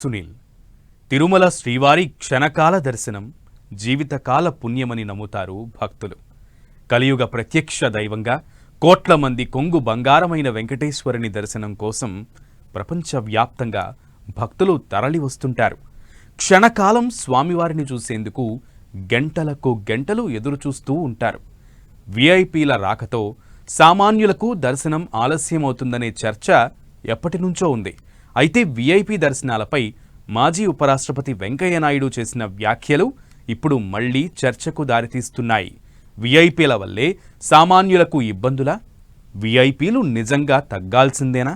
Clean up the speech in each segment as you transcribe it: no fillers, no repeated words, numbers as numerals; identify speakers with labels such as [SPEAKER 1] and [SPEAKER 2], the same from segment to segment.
[SPEAKER 1] సునీల్ తిరుమల శ్రీవారి క్షణకాల దర్శనం జీవితకాల పుణ్యమని నమ్ముతారు భక్తులు. కలియుగ ప్రత్యక్ష దైవంగా కోట్ల మంది కొంగు బంగారమైన వెంకటేశ్వరుని దర్శనం కోసం ప్రపంచవ్యాప్తంగా భక్తులు తరలి వస్తుంటారు. క్షణకాలం స్వామివారిని చూసేందుకు గంటలకు గంటలు ఎదురుచూస్తూ ఉంటారు. విఐపీల రాకతో సామాన్యులకు దర్శనం ఆలస్యమవుతుందనే చర్చ ఎప్పటినుంచో ఉంది. అయితే విఐపీ దర్శనాలపై మాజీ ఉపరాష్ట్రపతి వెంకయ్య నాయుడు చేసిన వ్యాఖ్యలు ఇప్పుడు మళ్లీ చర్చకు దారితీస్తున్నాయి. విఐపీల వల్లే సామాన్యులకు ఇబ్బందులా? విఐపీలు నిజంగా తగ్గాల్సిందేనా?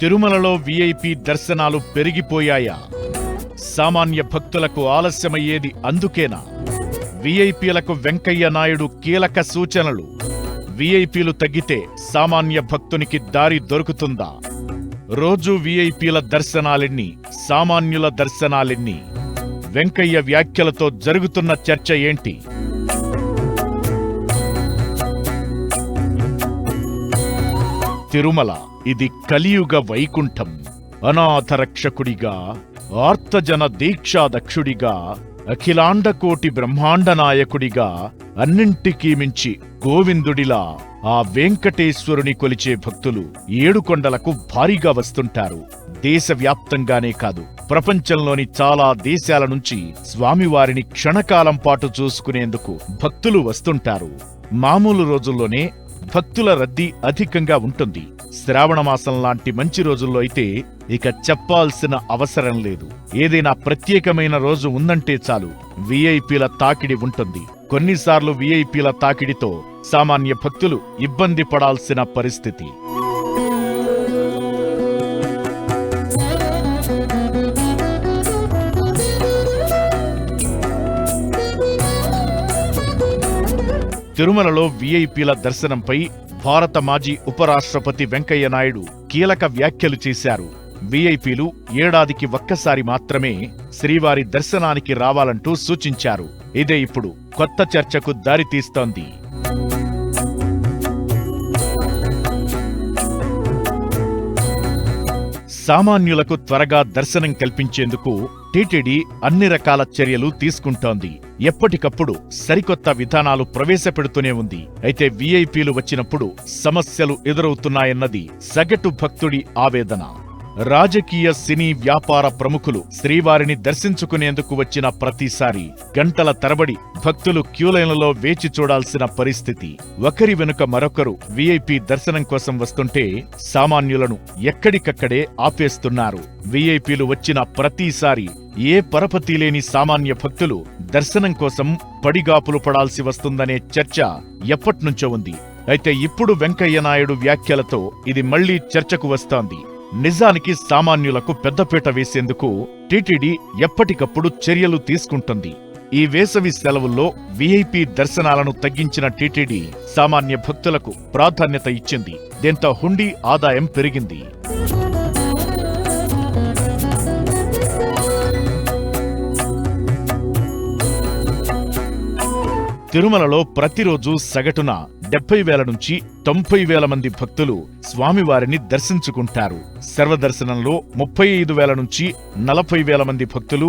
[SPEAKER 2] తిరుమలలో విఐపి దర్శనాలు పెరిగిపోయాయా? సామాన్య భక్తులకు ఆలస్యమయ్యేది అందుకేనా? విఐపీలకు వెంకయ్య నాయుడు కీలక సూచనలు. విఐపీలు తగ్గితే సామాన్య భక్తునికి దారి దొరుకుతుందా? రోజు విఐపీల దర్శనాలెన్ని, సామాన్యుల దర్శనాలెన్ని? వెంకయ్య వ్యాఖ్యలతో జరుగుతున్న చర్చ ఏంటి? తిరుమల ఇది కలియుగ వైకుంఠం. అనాథరక్షకుడిగా, ఆర్తజన దీక్షాదక్షుడిగా, అఖిలాండకోటి బ్రహ్మాండ నాయకుడిగా, అన్నింటికీ మించి గోవిందుడిలా ఆ వెంకటేశ్వరుని కొలిచే భక్తులు ఏడుకొండలకు భారీగా వస్తుంటారు. దేశవ్యాప్తంగానే కాదు, ప్రపంచంలోని చాలా దేశాల నుంచి స్వామివారిని క్షణకాలం పాటు చూసుకునేందుకు భక్తులు వస్తుంటారు. మామూలు రోజుల్లోనే భక్తుల రద్దీ అధికంగా ఉంటుంది. శ్రావణమాసం లాంటి మంచి రోజుల్లో అయితే ఇక చెప్పాల్సిన అవసరం లేదు. ఏదైనా ప్రత్యేకమైన రోజు ఉందంటే చాలు, విఐపీల తాకిడి ఉంటుంది. కొన్నిసార్లు విఐపీల తాకిడితో సామాన్య భక్తులు ఇబ్బంది పడాల్సిన పరిస్థితి. తిరుమలలో విఐపీల దర్శనంపై భారత మాజీ ఉపరాష్ట్రపతి వెంకయ్య నాయుడు కీలక వ్యాఖ్యలు చేశారు. విఐపీలు ఏడాదికి ఒక్కసారి మాత్రమే శ్రీవారి దర్శనానికి రావాలంటూ సూచించారు. ఇదే ఇప్పుడు కొత్త చర్చకు దారితీస్తోంది. సామాన్యులకు త్వరగా దర్శనం కల్పించేందుకు టీటీడీ అన్ని రకాల చర్యలు తీసుకుంటోంది. ఎప్పటికప్పుడు సరికొత్త విధానాలు ప్రవేశపెడుతూనే ఉంది. అయితే విఐపీలు వచ్చినప్పుడు సమస్యలు ఎదురవుతున్నాయన్నది సగటు భక్తుడి ఆవేదన. రాజకీయ, సినీ, వ్యాపార ప్రముఖులు శ్రీవారిని దర్శించుకునేందుకు వచ్చిన ప్రతిసారి గంటల తరబడి భక్తులు క్యూలైన్లలో వేచి చూడాల్సిన పరిస్థితి. ఒకరి వెనుక మరొకరు విఐపీ దర్శనం కోసం వస్తుంటే సామాన్యులను ఎక్కడికక్కడే ఆపేస్తున్నారు. విఐపీలు వచ్చిన ప్రతిసారి ఏ పరపతి లేని సామాన్య భక్తులు దర్శనం కోసం పడిగాపులు పడాల్సి వస్తుందనే చర్చ ఎప్పట్నుంచో ఉంది. అయితే ఇప్పుడు వెంకయ్య నాయుడు వ్యాఖ్యలతో ఇది మళ్లీ చర్చకు వస్తోంది. నిజానికి సామాన్యులకు పెద్దపీట వేసేందుకు టీటీడీ ఎప్పటికప్పుడు చర్యలు తీసుకుంటుంది. ఈ వేసవి సెలవుల్లో విఐపీ దర్శనాలను తగ్గించిన టీటీడీ సామాన్య భక్తులకు ప్రాధాన్యత ఇచ్చింది. దీంతో హుండీ ఆదాయం పెరిగింది. తిరుమలలో ప్రతిరోజు సగటున 70,000 నుంచి 90,000 మంది భక్తులు స్వామివారిని దర్శించుకుంటారు. సర్వదర్శనంలో 35,000 నుంచి 40,000 మంది భక్తులు,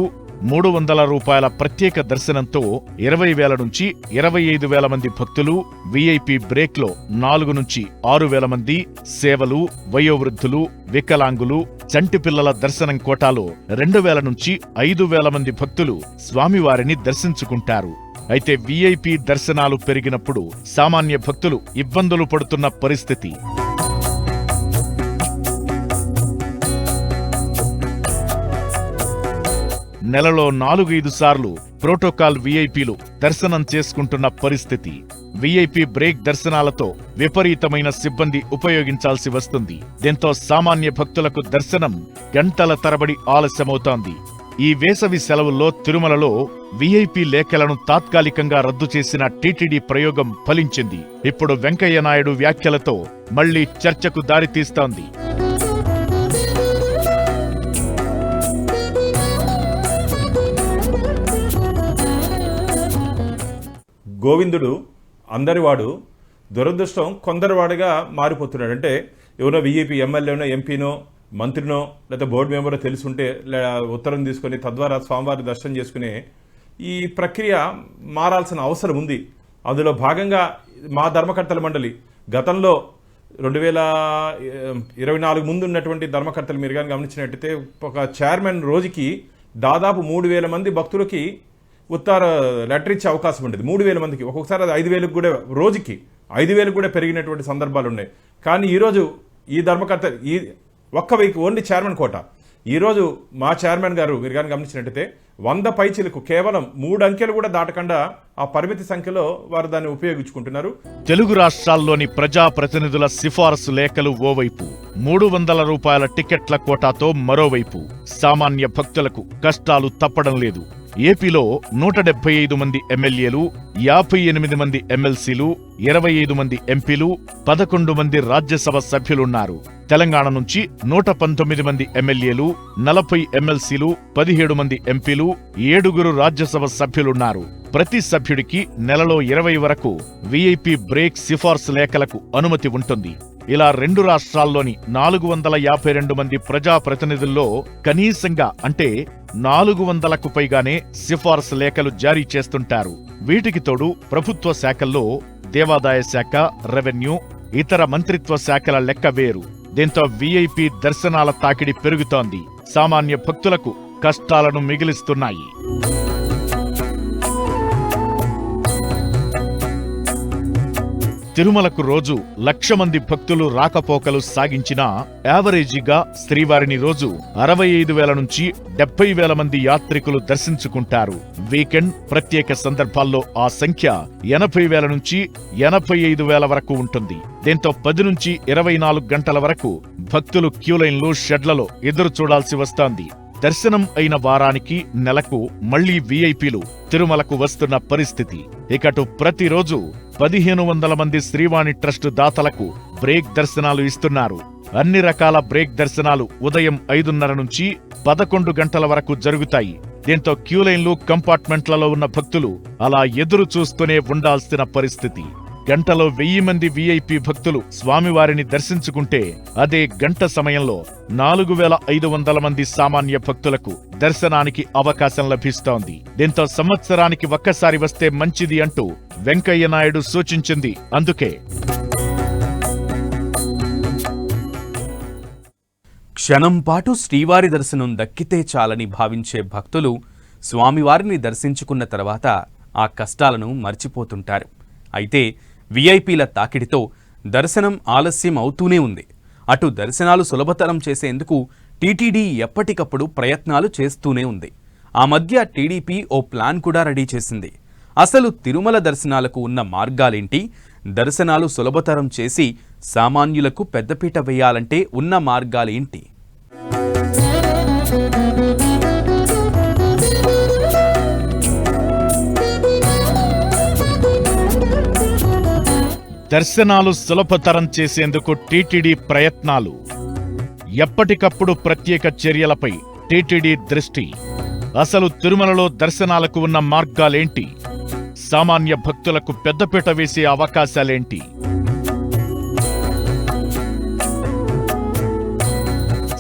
[SPEAKER 2] 300 రూపాయల ప్రత్యేక దర్శనంతో 20,000 నుంచి 25,000 మంది భక్తులు, విఐపీ బ్రేక్లో 4 నుంచి 6,000 మంది, సేవలు, వయోవృద్ధులు, వికలాంగులు, చంటి పిల్లల దర్శనం కోటాలో 2,000 నుంచి 5,000 మంది భక్తులు స్వామివారిని దర్శించుకుంటారు. అయితే విఐపీ దర్శనాలు పెరిగినప్పుడు సామాన్య భక్తులు ఇబ్బందులు పడుతున్న పరిస్థితి. నెలలో 4-5 సార్లు ప్రోటోకాల్ విఐపీలు దర్శనం చేసుకుంటున్న పరిస్థితి. విఐపీ బ్రేక్ దర్శనాలతో విపరీతమైన సిబ్బంది ఉపయోగించాల్సి వస్తుంది. దీంతో సామాన్య భక్తులకు దర్శనం గంటల తరబడి ఆలస్యమవుతోంది. ఈ వేసవి సెలవుల్లో తిరుమలలో వీఐపీ లేఖలను తాత్కాలికంగా రద్దు చేసిన టీటీడీ ప్రయోగం ఫలించింది. ఇప్పుడు వెంకయ్య నాయుడు వ్యాఖ్యలతో మళ్లీ చర్చకు దారితీస్తోంది.
[SPEAKER 3] గోవిందుడు అందరివాడు, దురదృష్టం కొందరివాడుగా మారిపోతున్నాడు. అంటే ఎవరో వీఐపీ ఎమ్మెల్యేనో ఎంపీనో మంత్రినో లేదా బోర్డు మెంబరో తెలుసుంటే ఉత్తరం తీసుకొని తద్వారా స్వామివారి దర్శనం చేసుకునే ఈ ప్రక్రియ మారాల్సిన అవసరం ఉంది. అందులో భాగంగా మా ధర్మకర్తల మండలి గతంలో 2024 ముందు ఉన్నటువంటి ధర్మకర్తలు మీరు కానీ గమనించినట్టయితే ఒక చైర్మన్ రోజుకి దాదాపు 3,000 మంది భక్తులకి ఉత్తర లెటర్ ఇచ్చే అవకాశం ఉండేది. 3,000 మందికి, ఒక్కొక్కసారి అది 5,000 కూడా, రోజుకి 5,000 కూడా పెరిగినటువంటి సందర్భాలు ఉన్నాయి. కానీ ఈరోజు ఈ ధర్మకర్త ఈ ఒక్క వీక్ ఓన్లీ చైర్మన్ కోట. ఈరోజు మా చైర్మన్ గారు మీరు కానీ గమనించినట్టయితే 100 పైచీలకు కేవలం 3 అంకెలు కూడా దాటకుండా ఆ పరిమితి సంఖ్యలో వారు దాన్ని ఉపయోగించుకుంటున్నారు.
[SPEAKER 2] తెలుగు రాష్ట్రాల్లోని ప్రజాప్రతినిధుల సిఫారసు లేఖలు ఓవైపు, 300 రూపాయల టికెట్ల కోటాతో మరోవైపు సామాన్య భక్తులకు కష్టాలు తప్పడం లేదు. ఏపీలో 175 మంది ఎమ్మెల్యేలు, 58 మంది ఎమ్మెల్సీలు, 25 మంది ఎంపీలు, 11 మంది రాజ్యసభ సభ్యులున్నారు. తెలంగాణ నుంచి 119 మంది ఎమ్మెల్యేలు, 40 ఎమ్మెల్సీలు, 17 మంది ఎంపీలు, 7 రాజ్యసభ సభ్యులున్నారు. ప్రతి సభ్యుడికి నెలలో 20 వరకు వీఐపీ బ్రేక్ సిఫార్సు లేఖలకు అనుమతి ఉంటుంది. ఇలా 2 రాష్ట్రాల్లోని 452 మంది ప్రజాప్రతినిధుల్లో కనీసంగా అంటే 400కు పైగానే సిఫార్సు లేఖలు జారీ చేస్తుంటారు. వీటికి తోడు ప్రభుత్వ శాఖల్లో దేవాదాయ శాఖ, రెవెన్యూ, ఇతర మంత్రిత్వ శాఖల లెక్క వేరు. దీంతో వీఐపీ దర్శనాల తాకిడి పెరుగుతోంది. సామాన్య భక్తులకు కష్టాలను మిగిలిస్తున్నాయి. తిరుమలకు రోజు 1,00,000 మంది భక్తులు రాకపోకలు సాగించినా యావరేజీగా శ్రీవారిని రోజు 65,000 నుంచి 70,000 మంది యాత్రికులు దర్శించుకుంటారు. వీకెండ్, ప్రత్యేక సందర్భాల్లో ఆ సంఖ్య 80,000 నుంచి 85,000 వరకు ఉంటుంది. దీంతో 10 నుంచి 24 గంటల వరకు భక్తులు క్యూలైన్లు, షెడ్లలో ఎదురు చూడాల్సి వస్తోంది. దర్శనం అయిన వారానికి, నెలకు మళ్లీ వీఐపీలు తిరుమలకు వస్తున్న పరిస్థితి. ఇకటు ప్రతిరోజు 1,500 మంది శ్రీవాణి ట్రస్ట్ దాతలకు బ్రేక్ దర్శనాలు ఇస్తున్నారు. అన్ని రకాల బ్రేక్ దర్శనాలు ఉదయం 5:30 నుంచి 11 గంటల వరకు జరుగుతాయి. దీంతో క్యూలైన్లు, కంపార్ట్మెంట్లలో ఉన్న భక్తులు అలా ఎదురు చూస్తూనే ఉండాల్సిన పరిస్థితి. గంటలో 1000 మంది వీఐపీ భక్తులు స్వామివారిని దర్శించుకుంటే అదే గంట సమయంలో 4,500 మంది సామాన్య భక్తులకు దర్శనానికి అవకాశం లభిస్తోంది. దీంతో సంవత్సరానికి ఒక్కసారి వస్తే మంచిది అంటూ వెంకయ్య నాయుడు సూచించింది. అందుకే
[SPEAKER 1] క్షణం పాటు శ్రీవారి దర్శనం దక్కితే చాలని భావించే భక్తులు స్వామివారిని దర్శించుకున్న తర్వాత ఆ కష్టాలను మర్చిపోతుంటారు. అయితే వీఐపీల తాకిడితో దర్శనం ఆలస్యం అవుతూనే ఉంది. అటు దర్శనాలు సులభతరం చేసేందుకు టీటీడీ ఎప్పటికప్పుడు ప్రయత్నాలు చేస్తూనే ఉంది. ఆ మధ్య టీడీపీ ఓ ప్లాన్ కూడా రెడీ చేసింది. అసలు తిరుమల దర్శనాలకు ఉన్న మార్గాలేంటి, దర్శనాలు సులభతరం చేసి సామాన్యులకు పెద్దపీట వేయాలంటే ఉన్న మార్గాలేంటి?
[SPEAKER 2] దర్శనాలు సులభతరం చేసేందుకు టీటీడీ ప్రయత్నాలు. ఎప్పటికప్పుడు ప్రత్యేక చర్యలపై టీటీడీ దృష్టి. అసలు తిరుమలలో దర్శనాలకు ఉన్న మార్గాలేంటి, సామాన్య భక్తులకు పెద్దపీట వేసే అవకాశాలేంటి?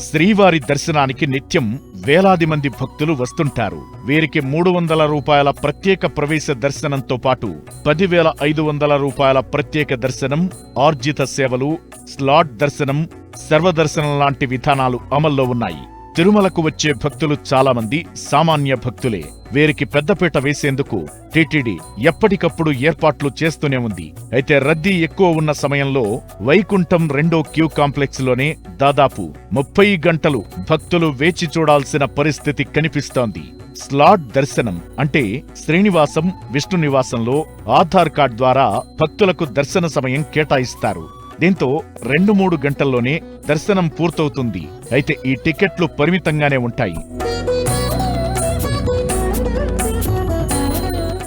[SPEAKER 2] శ్రీవారి దర్శనానికి నిత్యం వేలాది మంది భక్తులు వస్తుంటారు. వీరికి 300 రూపాయల ప్రత్యేక ప్రవేశ దర్శనంతో పాటు 10,500 రూపాయల ప్రత్యేక దర్శనం, ఆర్జిత సేవలు, స్లాట్ దర్శనం, సర్వదర్శనం లాంటి విధానాలు అమల్లో ఉన్నాయి. తిరుమలకు వచ్చే భక్తులు చాలా మంది సామాన్య భక్తులే. వీరికి పెద్దపీట వేసేందుకు టీటీడీ ఎప్పటికప్పుడు ఏర్పాట్లు చేస్తూనే ఉంది. అయితే రద్దీ ఎక్కువ ఉన్న సమయంలో వైకుంఠం 2వ క్యూ కాంప్లెక్స్ లోనే దాదాపు 30 గంటలు భక్తులు వేచి చూడాల్సిన పరిస్థితి కనిపిస్తోంది. స్లాట్ దర్శనం అంటే శ్రీనివాసం, విష్ణు నివాసంలో ఆధార్ కార్డ్ ద్వారా భక్తులకు దర్శన సమయం కేటాయిస్తారు. దీంతో 2-3 గంటల్లోనే దర్శనం పూర్తవుతుంది. అయితే ఈ టికెట్లు పరిమితంగానే ఉంటాయి.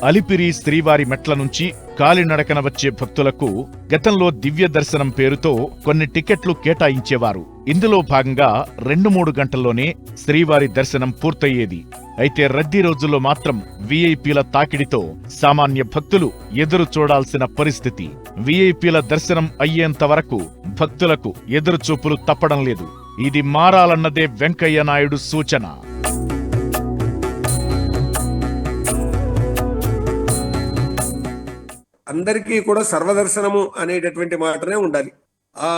[SPEAKER 2] అలిపిరి శ్రీవారి మెట్ల నుంచి కాలినడకన వచ్చే భక్తులకు గతంలో దివ్య దర్శనం పేరుతో కొన్ని టికెట్లు కేటాయించేవారు. ఇందులో భాగంగా 2-3 గంటల్లోనే శ్రీవారి దర్శనం పూర్తయ్యేది. అయితే రద్దీ రోజుల్లో మాత్రం వీఐపీల తాకిడితో సామాన్య భక్తులు ఎదురు చూడాల్సిన పరిస్థితి. వీఐపీల దర్శనం అయ్యేంత వరకు భక్తులకు ఎదురుచూపులు తప్పడం లేదు. ఇది మారాలన్నదే వెంకయ్య నాయుడు సూచన.
[SPEAKER 4] అందరికీ కూడా సర్వదర్శనము అనేటటువంటి మాటనే ఉండాలి. ఆ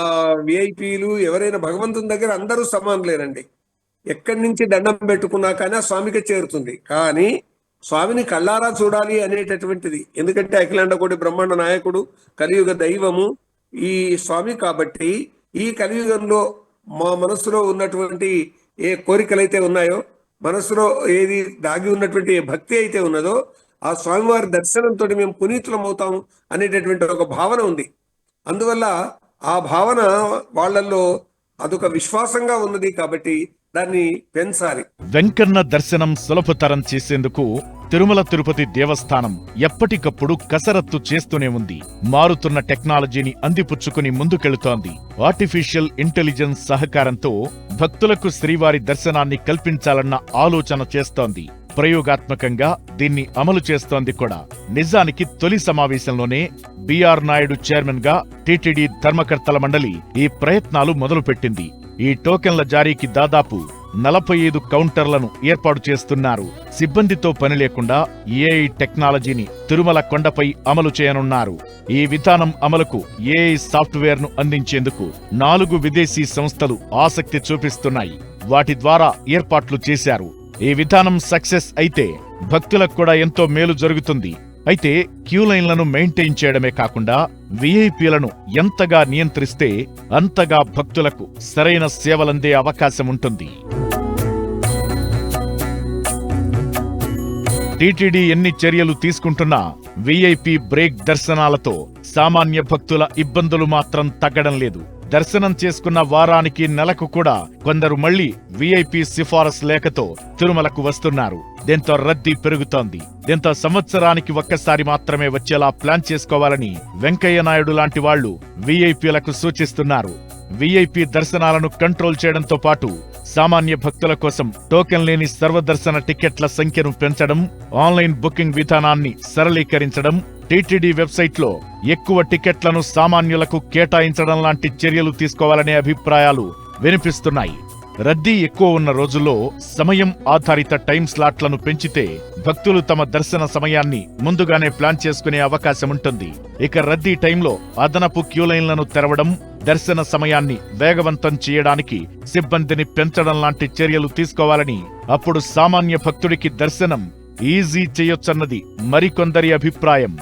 [SPEAKER 4] విఐపీలు ఎవరైనా భగవంతుని దగ్గర అందరూ సమానులేనండి. ఎక్కడి నుంచి దండం పెట్టుకున్నా కానీ ఆ స్వామికి చేరుతుంది. కానీ స్వామిని కళ్ళారా చూడాలి అనేటటువంటిది, ఎందుకంటే అఖిలాండ కోటి బ్రహ్మాండ నాయకుడు, కలియుగ దైవము ఈ స్వామి. కాబట్టి ఈ కలియుగంలో మా మనసులో ఉన్నటువంటి ఏ కోరికలైతే ఉన్నాయో, మనసులో ఏది దాగి ఉన్నటువంటి ఏ భక్తి అయితే ఉన్నదో, ఆ స్వామివారి దర్శనంతో మేము పునీతులం అవుతాము అనేటటువంటి ఒక భావన ఉంది. అందువల్ల ఆ భావన వాళ్ళల్లో అదొక విశ్వాసంగా ఉన్నది. కాబట్టి దాన్ని పెంచాలి.
[SPEAKER 2] వెంకన్న దర్శనం సులభతరం చేసేందుకు తిరుమల తిరుపతి దేవస్థానం ఎప్పటికప్పుడు కసరత్తు చేస్తూనే ఉంది. మారుతున్న టెక్నాలజీని అందిపుచ్చుకుని ముందుకెళుతోంది. ఆర్టిఫిషియల్ ఇంటెలిజెన్స్ సహకారంతో భక్తులకు శ్రీవారి దర్శనాన్ని కల్పించాలన్న ఆలోచన చేస్తోంది. ప్రయోగాత్మకంగా దీన్ని అమలు చేస్తోంది కూడా. నిజానికి తొలి సమావేశంలోనే బిఆర్ నాయుడు చైర్మన్ గా టీటీడీ ధర్మకర్తల మండలి ఈ ప్రయత్నాలు మొదలుపెట్టింది. ఈ టోకెన్ల జారీకి దాదాపు 45 కౌంటర్లను ఏర్పాటు చేస్తున్నారు. సిబ్బందితో పని లేకుండా ఏఐ టెక్నాలజీని తిరుమల కొండపై అమలు చేయనున్నారు. ఈ విధానం అమలుకు ఏఐ సాఫ్ట్వేర్ను అందించేందుకు 4 విదేశీ సంస్థలు ఆసక్తి చూపిస్తున్నాయి. వాటి ద్వారా ఏర్పాట్లు చేశారు. ఈ విధానం సక్సెస్ అయితే భక్తులకు కూడా ఎంతో మేలు జరుగుతుంది. అయితే క్యూ లైన్లను మెయింటైన్ చేయడమే కాకుండా వీఐపీలను ఎంతగా నియంత్రిస్తే అంతగా భక్తులకు సరైన సేవలందే అవకాశం ఉంటుంది. టీటీడీ ఎన్ని చర్యలు తీసుకుంటున్నా వీఐపీ బ్రేక్ దర్శనాలతో సామాన్య భక్తుల ఇబ్బందులు మాత్రం తగ్గడం లేదు. దర్శనం చేసుకున్న వారానికి నెలకు కూడా కొందరు మళ్లీ వీఐపీ సిఫారసు లేఖతో తిరుమలకు వస్తున్నారు. దీంతో రద్దీ పెరుగుతోంది. దీంతో సంవత్సరానికి ఒక్కసారి మాత్రమే వచ్చేలా ప్లాన్ చేసుకోవాలని వెంకయ్య నాయుడు లాంటి వాళ్లు వీఐపీలకు సూచిస్తున్నారు. వీఐపీ దర్శనాలను కంట్రోల్ చేయడంతో పాటు సామాన్య భక్తుల కోసం టోకెన్ లేని సర్వదర్శన టికెట్ల సంఖ్యను పెంచడం, ఆన్లైన్ బుకింగ్ విధానాన్ని సరళీకరించడం, టీటీడీ వెబ్సైట్లో ఎక్కువ టికెట్లను సామాన్యులకు కేటాయించడం లాంటి చర్యలు తీసుకోవాలనే అభిప్రాయాలు వినిపిస్తున్నాయి. రద్దీ ఎక్కువ ఉన్న రోజుల్లో సమయం ఆధారిత టైం స్లాట్లను పెంచితే భక్తులు తమ దర్శన సమయాన్ని ముందుగానే ప్లాన్ చేసుకునే అవకాశం ఉంటుంది. ఇక రద్దీ టైంలో అదనపు క్యూలైన్లను తెరవడం, దర్శన సమయాన్ని వేగవంతం చేయడానికి సిబ్బందిని పెంచడం లాంటి చర్యలు తీసుకోవాలని, అప్పుడు సామాన్య భక్తుడికి దర్శనం ఈజీ చేయొచ్చన్నది మరికొందరి అభిప్రాయం.